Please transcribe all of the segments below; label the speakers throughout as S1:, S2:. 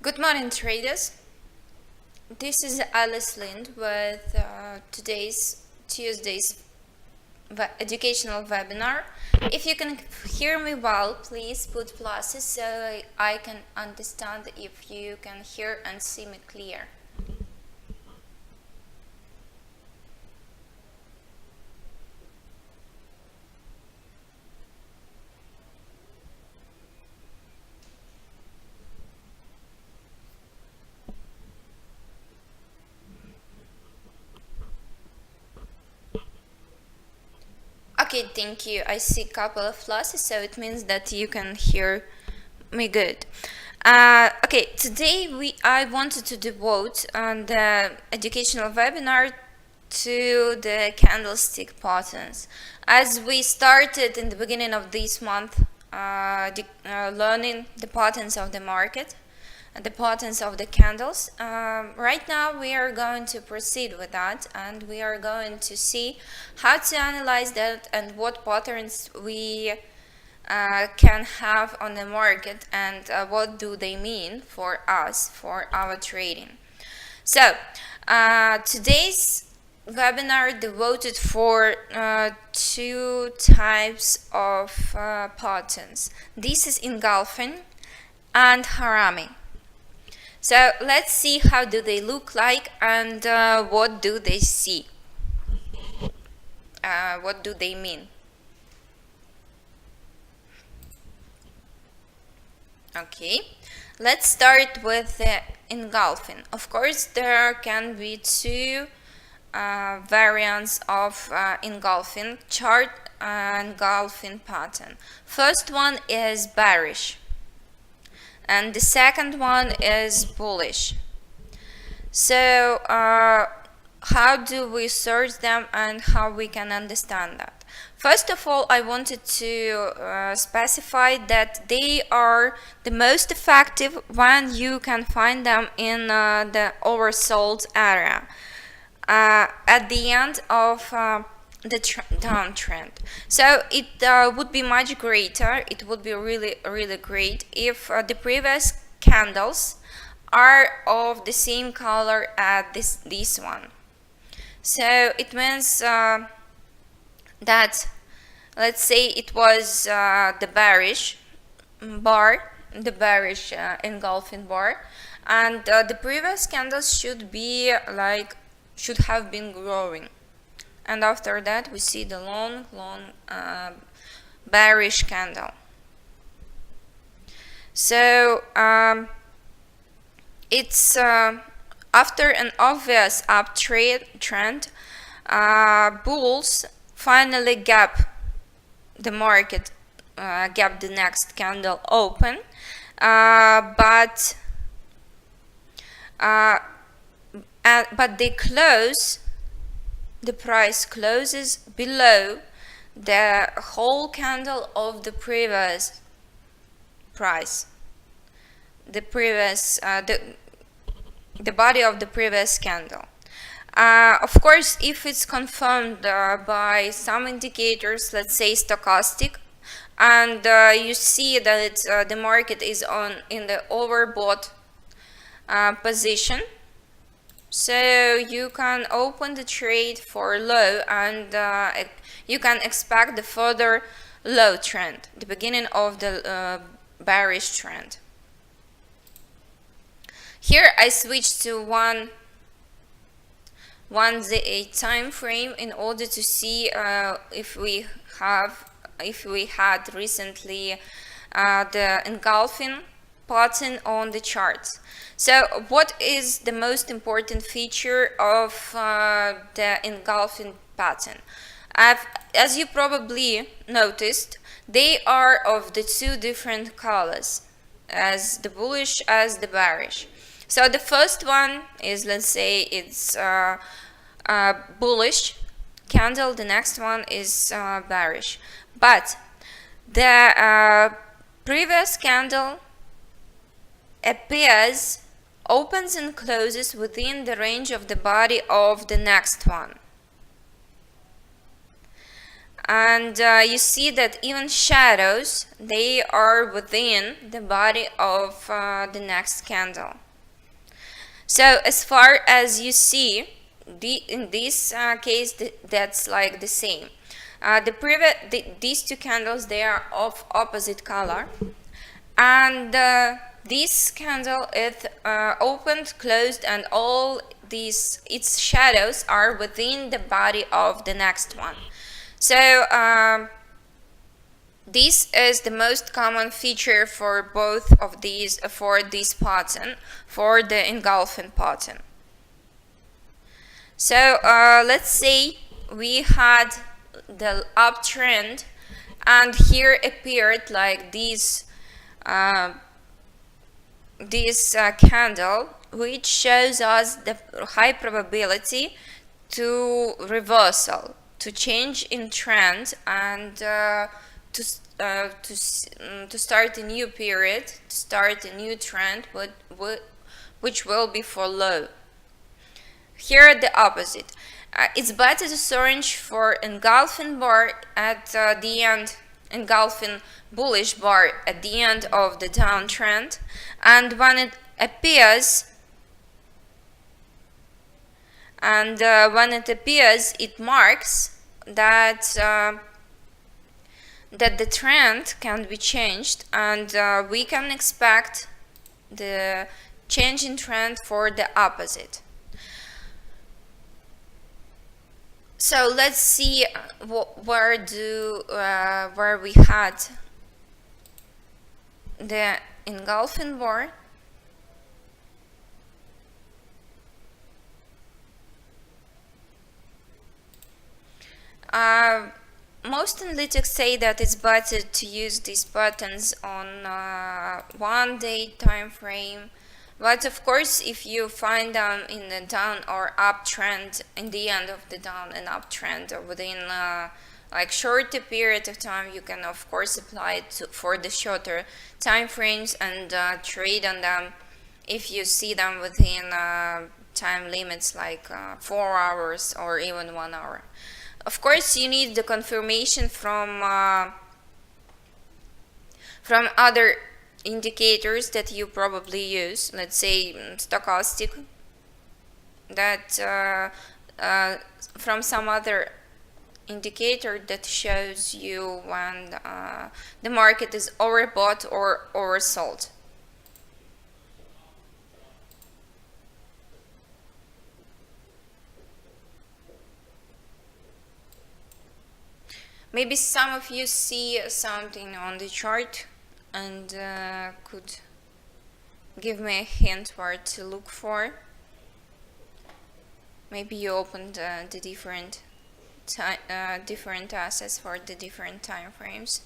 S1: Good morning, traders. This is Alice Lind with today's Tuesday's educational webinar. If you can hear me well, please put pluses so I can understand if you can hear and see me clear. Okay, thank you. I see a couple of pluses, so it means that you can hear me good. Okay, today I wanted to devote the educational webinar to the candlestick patterns. As we started in the beginning of this month learning the patterns of the market, the patterns of the candles. Right now we are going to proceed with that, and we are going to see how to analyze that and what patterns we can have on the market, and what do they mean for us, for our trading. So today's webinar devoted for two types of patterns. This is engulfing and harami. So let's see how do they look like, and what do they see? What do they mean? Okay, let's start with engulfing. Of course, there can be two variants of engulfing chart engulfing pattern. First one is bearish, and the second one is bullish. So how do we search them and how we can understand that? First of all, I wanted to specify that they are the most effective when you can find them in the oversold area at the end of the downtrend. So it would be much greater, it would be really great if the previous candles are of the same color as this one. So it means that, let's say it was the bearish bar, the bearish engulfing bar, and the previous candles should have been growing, and after that we see the long bearish candle. So it's after an obvious uptrend, bulls finally gap the market, gap the next candle open, but they close, the price closes below the whole candle of the previous price, the previous the body of the previous candle. Of course, if it's confirmed by some indicators, let's say stochastic, and you see that the market is in the overbought position, so you can open the trade for low, and you can expect the further low trend, the beginning of the bearish trend. Here I switched to one day time frame in order to see if we had recently the engulfing pattern on the charts. So what is the most important feature of the engulfing pattern? As you probably noticed, they are of the two different colors, as the bullish as the bearish. So the first one is, let's say it's bullish candle, the next one is bearish, but the previous candle opens and closes within the range of the body of the next one. And you see that even shadows, they are within the body of the next candle. So as far as you see, in this case, that's like the same. These two candles, they are of opposite color, and this candle is opened, closed, and all its shadows are within the body of the next one. So this is the most common feature for both of these, for this pattern, for the engulfing pattern. So let's say we had the uptrend, and here appeared like this candle, which shows us the high probability to reversal, to change in trend, and to start a new period, to start a new trend, which will be for low. Here the opposite. It's better to search for engulfing bar at the end, engulfing bullish bar at the end of the downtrend, and when it appears, it marks that that the trend can be changed, and we can expect the change in trend for the opposite. So let's see where we had the engulfing bar. Most analytics say that it's better to use these patterns on 1 day time frame, but of course if you find them in the down or uptrend, in the end of the down and uptrend, or within like shorter period of time, you can of course apply it for the shorter time frames and trade on them if you see them within time limits like 4 hours or even 1 hour. Of course, you need the confirmation from other indicators that you probably use. Let's say stochastic, that from some other indicator that shows you when the market is overbought or oversold. Maybe some of you see something on the chart and could give me a hint where to look for. Maybe you opened the different assets for the different time frames.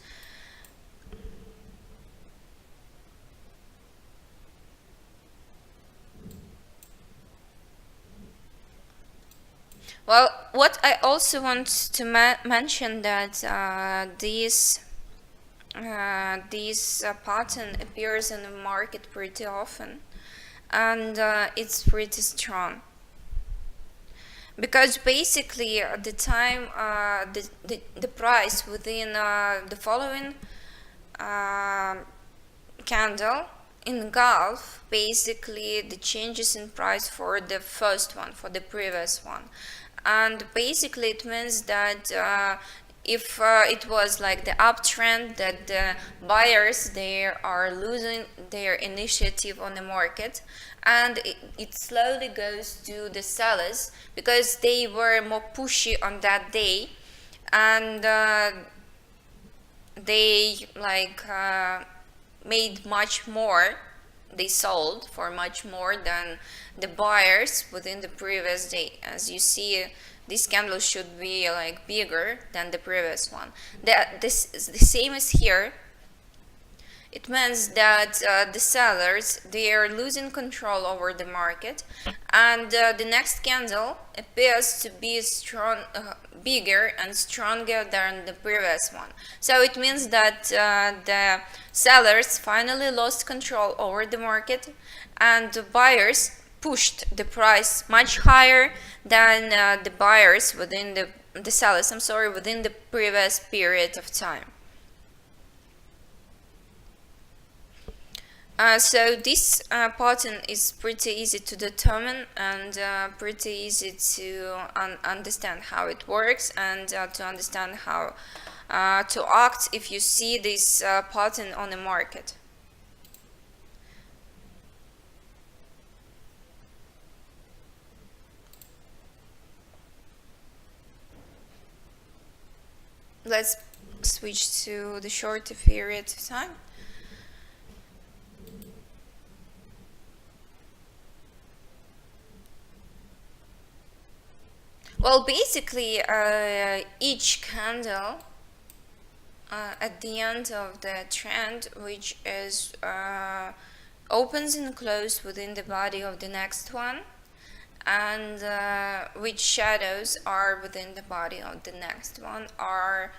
S1: Well, what I also want to mention that this pattern appears in the market pretty often, and it's pretty strong, because basically the time the price within the following candle engulf basically the changes in price for the first one, for the previous one. And basically it means that if it was like the uptrend, that the buyers, they are losing their initiative on the market, and it slowly goes to the sellers because they were more pushy on that day, and they like made much more, they sold for much more than the buyers within the previous day. As you see, this candle should be like bigger than the previous one. The same is here. It means that the sellers, they are losing control over the market, and the next candle appears to be strong, bigger and stronger than the previous one. So it means that the sellers finally lost control over the market, and the buyers pushed the price much higher than the buyers within the the sellers, I'm sorry, within the previous period of time. So this pattern is pretty easy to determine and pretty easy to understand how it works, and to understand how to act if you see this pattern on the market. Let's switch to the shorter period of time. Well, basically, each candle at the end of the trend, which is opens and closes within the body of the next one, and which shadows are within the body of the next one, are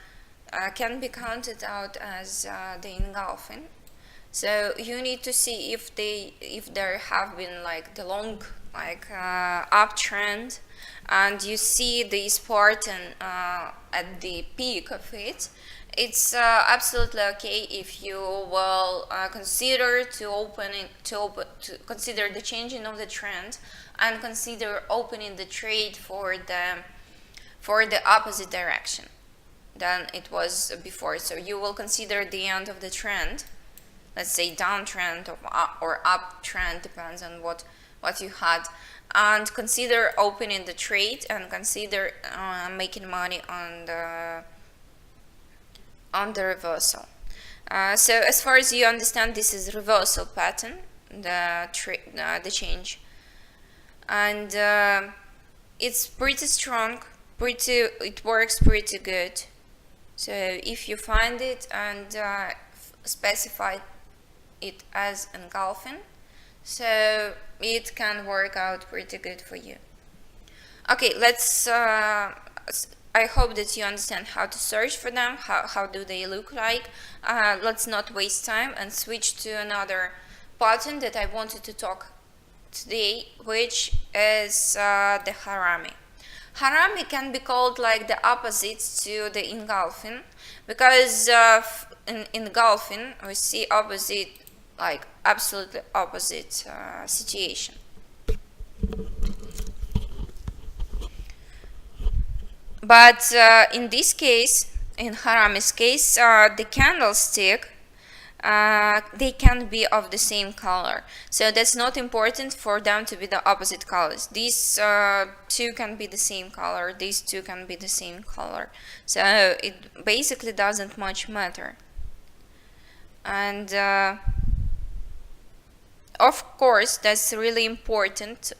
S1: can be counted out as the engulfing. So you need to see if there have been like the long uptrend, and you see this pattern at the peak of it. It's absolutely okay if you will consider to consider the changing of the trend, and consider opening the trade for the opposite direction than it was before. So you will consider the end of the trend, let's say downtrend or uptrend, depends on what you had, and consider opening the trade, and consider making money on the reversal. So as far as you understand, this is reversal pattern, the change, and it's pretty strong, it works pretty good. So if you find it and specify it as engulfing, so it can work out pretty good for you. Okay, let's I hope that you understand how to search for them, how do they look like. Let's not waste time and switch to another pattern that I wanted to talk today, which is the harami. Harami can be called like the opposite to the engulfing, because in engulfing we see opposite, like absolutely opposite situation. But in this case, in harami's case, the candlestick, they can be of the same color, so that's not important for them to be the opposite colors. These two can be the same color, these two can be the same color, so it basically doesn't much matter. And of course, that's really important.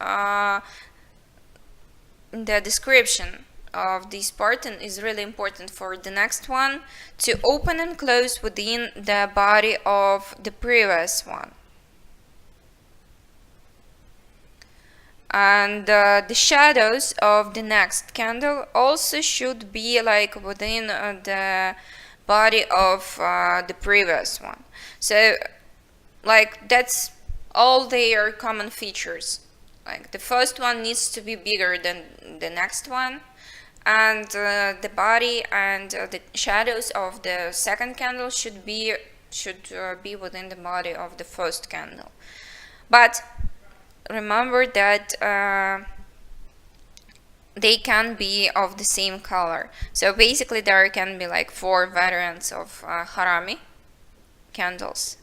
S1: The description of this pattern is really important for the next one to open and close within the body of the previous one. And the shadows of the next candle also should be like within the body of the previous one. So like that's all their common features. Like the first one needs to be bigger than the next one, and the body and the shadows of the second candle should be within the body of the first candle. But remember that they can be of the same color. So basically there can be like 4 variants of harami candles.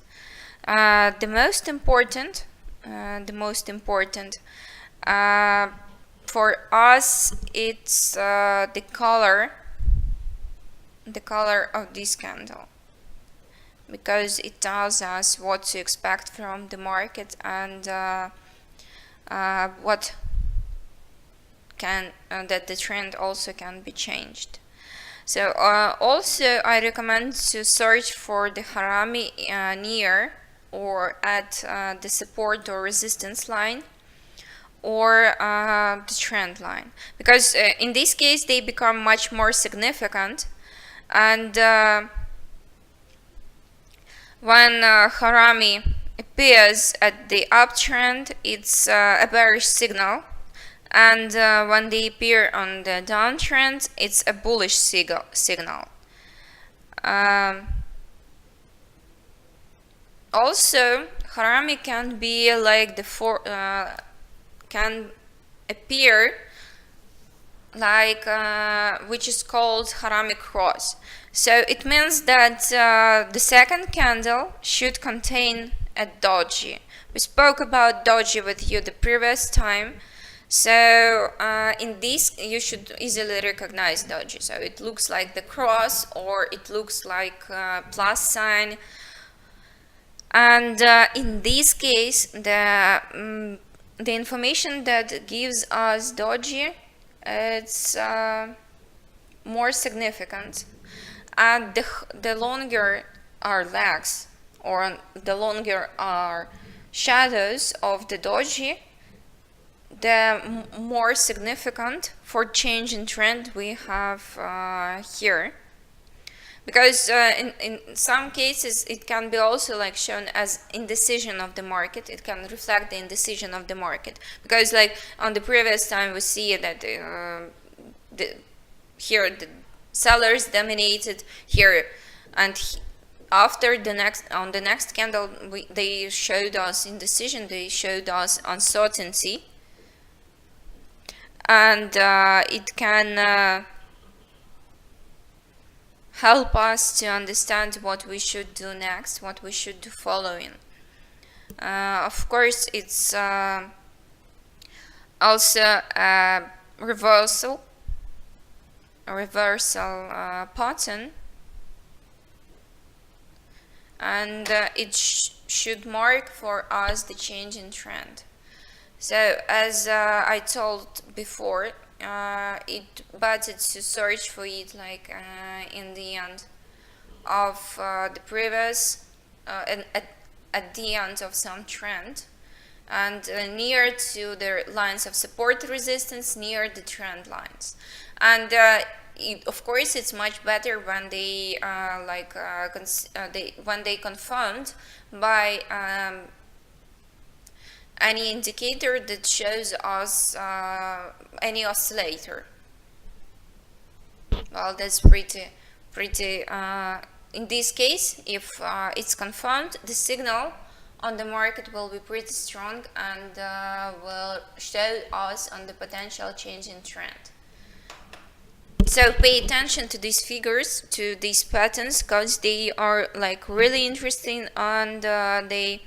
S1: The most important for us, it's the color of this candle, because it tells us what to expect from the market, and what can that the trend also can be changed. So also I recommend to search for the harami near or at the support or resistance line, or the trend line, because in this case they become much more significant. And when harami appears at the uptrend, it's a bearish signal, and when they appear on the downtrend, it's a bullish signal. Also, harami can be like can appear like which is called harami cross. So it means that the second candle should contain a doji. We spoke about doji with you the previous time. So in this you should easily recognize doji. So it looks like the cross, or it looks like plus sign. And in this case, the information that gives us doji, it's more significant. And the longer our legs, or the longer our shadows of the doji, the more significant for change in trend we have here. Because in some cases it can be also like shown as indecision of the market. It can reflect the indecision of the market, because like on the previous time we see that here the sellers dominated here, and after the next candle they showed us indecision, they showed us uncertainty, and it can help us to understand what we should do next, what we should do following. Of course, it's also a reversal pattern, and it should mark for us the change in trend. So as I told before, it better to search for it like in the end of the previous at the end of some trend, and near to the lines of support resistance, near the trend lines. And of course it's much better when they when they confirmed by any indicator that shows us any oscillator. Well, that's pretty in this case, if it's confirmed, the signal on the market will be pretty strong and will show us on the potential change in trend. So pay attention to these figures, to these patterns, because they are like really interesting, and they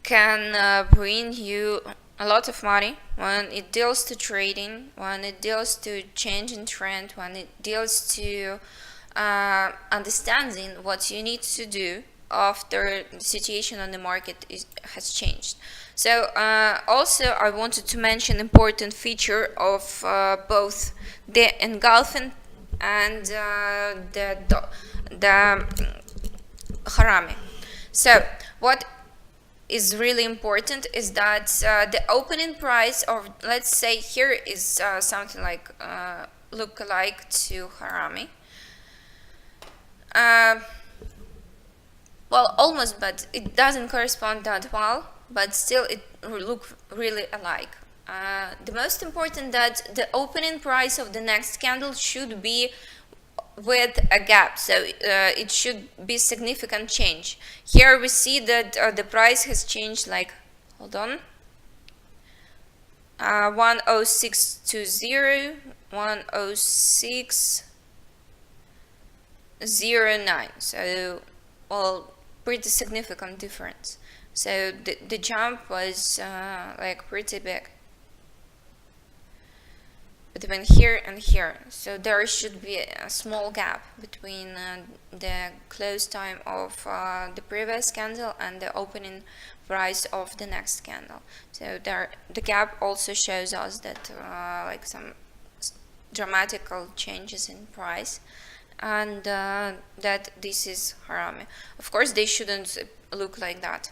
S1: can bring you a lot of money when it deals to trading, when it deals to change in trend, when it deals to understanding what you need to do after the situation on the market has changed. So also I wanted to mention important feature of both the engulfing and the harami. So what is really important is that the opening price of, let's say here is something like look-alike to harami. Well, almost, but it doesn't correspond that well, but still it look really alike. The most important that the opening price of the next candle should be with a gap, so it should be significant change. Here we see that the price has changed, like, hold on, 10620, 10609. So, well, pretty significant difference. So the jump was like pretty big between here and here. So there should be a small gap between the close time of the previous candle and the opening price of the next candle. So the gap also shows us that like some dramatical changes in price, and that this is harami. Of course they shouldn't look like that,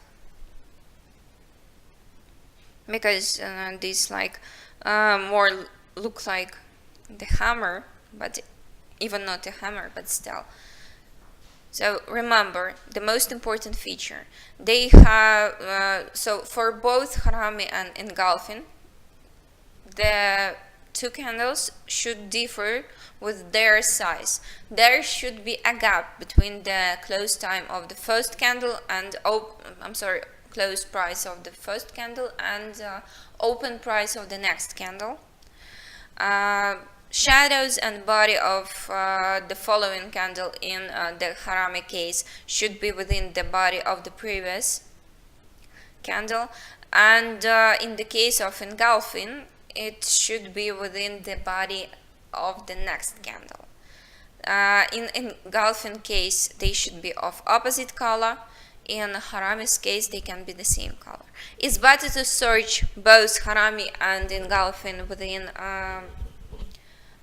S1: because this like more look like the hammer, but even not a hammer, but still. So remember the most important feature, they have so for both harami and engulfing, the two candles should differ with their size. There should be a gap between the close time of the first candle and close price of the first candle and open price of the next candle. Shadows and body of the following candle in the harami case should be within the body of the previous candle, and in the case of engulfing, it should be within the body of the next candle. In engulfing case, they should be of opposite color. In harami's case, they can be the same color. It's better to search both harami and engulfing within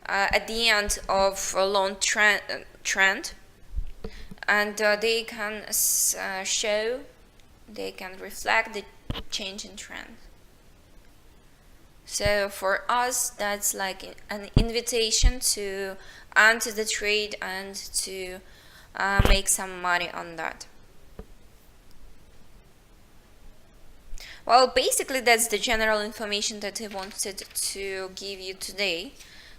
S1: at the end of a long trend, and they can they can reflect the change in trend. So for us, that's like an invitation to enter the trade and to make some money on that. Well, basically that's the general information that I wanted to give you today.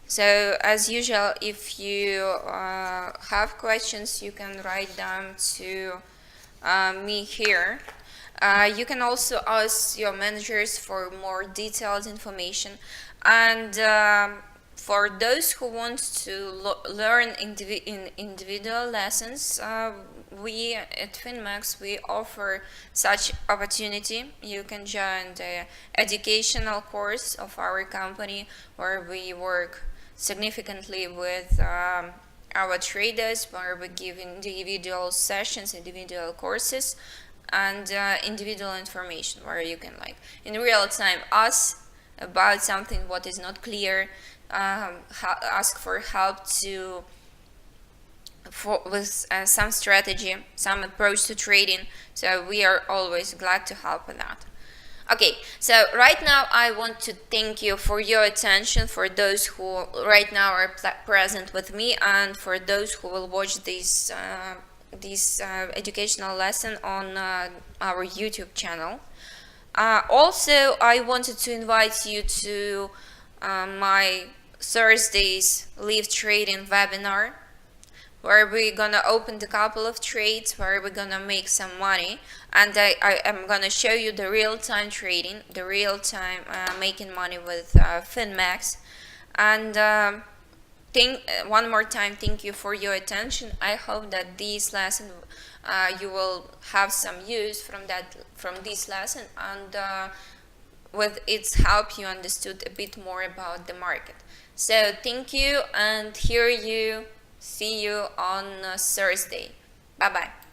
S1: So as usual, if you have questions, you can write them to me here. You can also ask your managers for more detailed information, and for those who want to learn individual lessons, we at Finmax, we offer such opportunity. You can join the educational course of our company, where we work significantly with our traders, where we give individual sessions, individual courses, and individual information, where you can, like, in real time ask about something what is not clear, ask for help with some strategy, some approach to trading. So we are always glad to help with that. Okay, so right now I want to thank you for your attention, for those who right now are present with me, and for those who will watch this educational lesson on our YouTube channel. Also, I wanted to invite you to my Thursday's live trading webinar, where we're gonna open a couple of trades, where we're gonna make some money, and I am gonna show you the real-time trading, the real-time making money with Finmax. And one more time, thank you for your attention. I hope that this lesson you will have some use from this lesson, and with its help you understood a bit more about the market. So thank you, and see you on Thursday. Bye bye.